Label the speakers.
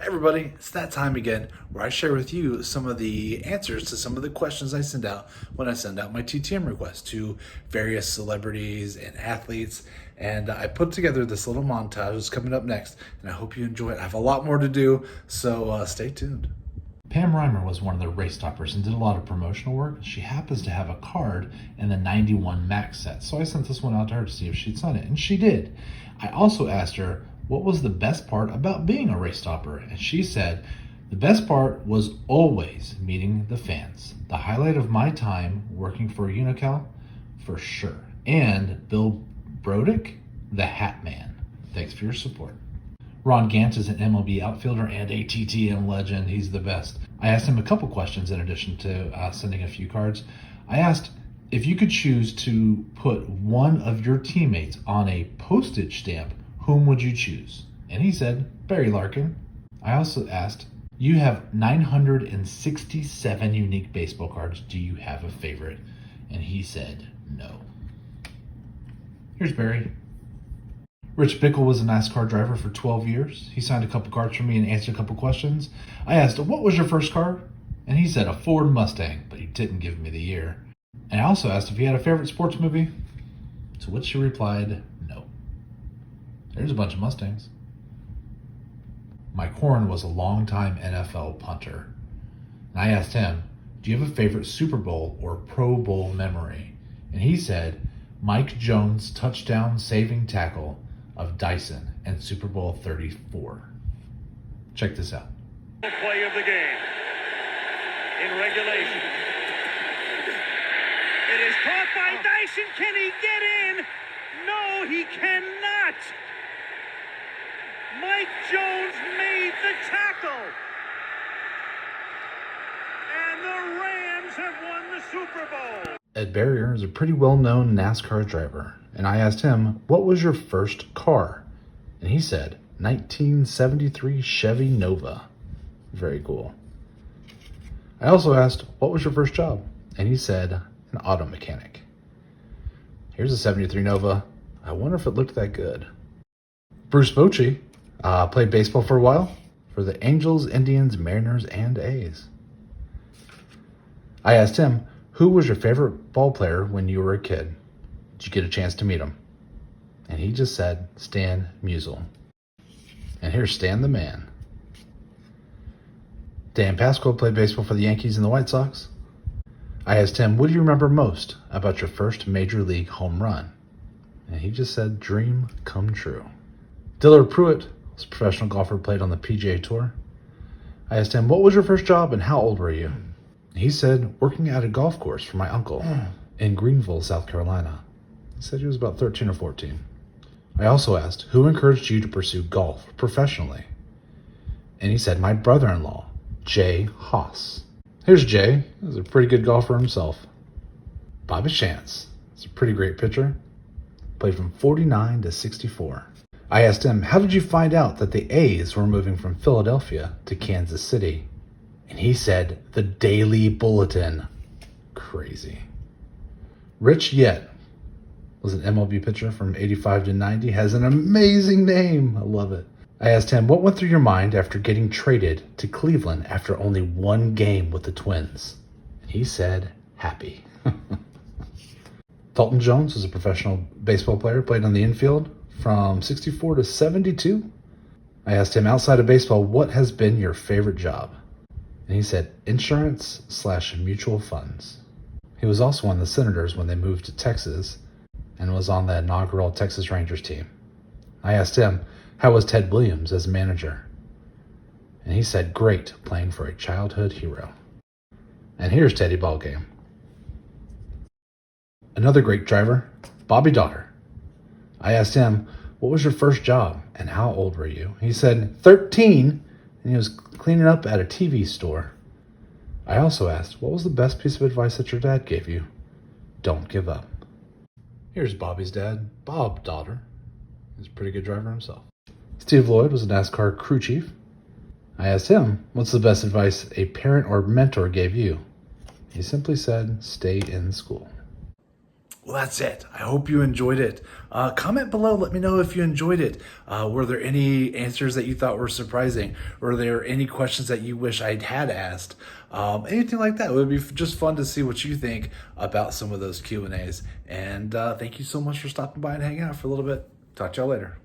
Speaker 1: Hey everybody, it's that time again where I share with you some of the answers to some of the questions I send out when I send out my TTM requests to various celebrities and athletes. And I put together this little montage that's coming up next, and I hope you enjoy it. I have a lot more to do, so stay tuned. Pam Reimer was one of the race stoppers and did a lot of promotional work. She happens to have a card in the 91 Max set, so I sent this one out to her to see if she'd sign it, and she did. I also asked her what was the best part about being a race stopper, and she said, the best part was always meeting the fans. The highlight of my time working for Unical, for sure. And Bill Brodick, the Hat Man. Thanks for your support. Ron Gant is an MLB outfielder and a TTM legend. He's the best. I asked him a couple questions in addition to sending a few cards. I asked if you could choose to put one of your teammates on a postage stamp, whom would you choose? And he said, Barry Larkin. I also asked, you have 967 unique baseball cards. Do you have a favorite? And he said, no. Here's Barry. Rich Bickle was a NASCAR driver for 12 years. He signed a couple cards for me and answered a couple questions. I asked, what was your first car? And he said a Ford Mustang, but he didn't give me the year. And I also asked if he had a favorite sports movie, to which he replied, no. There's a bunch of Mustangs. Mike Horn was a longtime NFL punter. And I asked him, do you have a favorite Super Bowl or Pro Bowl memory? And he said, Mike Jones' touchdown saving tackle of Dyson and Super Bowl 34. Check this out.
Speaker 2: Play of the game in regulation. It is caught by Dyson. Can he get in? No, he cannot. Mike Jones made the tackle. And the Rams have won the Super Bowl.
Speaker 1: Ed Barrier is a pretty well-known NASCAR driver, and I asked him, what was your first car? And he said, 1973 Chevy Nova. Very cool. I also asked, what was your first job? And he said, an auto mechanic. Here's a 73 Nova. I wonder if it looked that good. Bruce Bochy played baseball for a while for the Angels, Indians, Mariners, and A's. I asked him, who was your favorite ball player when you were a kid? Did you get a chance to meet him? And he just said, Stan Musial. And here's Stan the Man. Dan Pasquale played baseball for the Yankees and the White Sox. I asked him, what do you remember most about your first major league home run? And he just said, dream come true. Dillard Pruitt was a professional golfer, played on the PGA Tour. I asked him, what was your first job and how old were you? He said, working at a golf course for my uncle in Greenville, South Carolina. He said he was about 13 or 14. I also asked, who encouraged you to pursue golf professionally? And he said, my brother-in-law, Jay Haas. Here's Jay. He's a pretty good golfer himself. Bobby Shantz. He's a pretty great pitcher. Played from 49 to 64. I asked him, how did you find out that the A's were moving from Philadelphia to Kansas City? And he said, the Daily Bulletin. Crazy. Rich Yett was an MLB pitcher from 85 to 90. Has an amazing name. I love it. I asked him, what went through your mind after getting traded to Cleveland after only one game with the Twins? And he said, happy. Dalton Jones was a professional baseball player, played on the infield from 64 to 72. I asked him, outside of baseball, what has been your favorite job? And he said, insurance/mutual funds. He was also on the Senators when they moved to Texas and was on the inaugural Texas Rangers team. I asked him, how was Ted Williams as manager? And he said, great, playing for a childhood hero. And here's Teddy Ballgame. Another great driver, Bobby Daughter. I asked him, what was your first job and how old were you? He said, 13, and he was cleaning up at a TV store. I also asked, what was the best piece of advice that your dad gave you? Don't give up. Here's Bobby's dad, Bob Daughter. He's a pretty good driver himself. Steve Lloyd was a NASCAR crew chief. I asked him, what's the best advice a parent or mentor gave you? He simply said, stay in school. Well, that's it. I hope you enjoyed it. Comment below. Let me know if you enjoyed it. Were there any answers that you thought were surprising? Were there any questions that you wish I'd had asked? Anything like that. It would be just fun to see what you think about some of those Q&As. And thank you so much for stopping by and hanging out for a little bit. Talk to y'all later.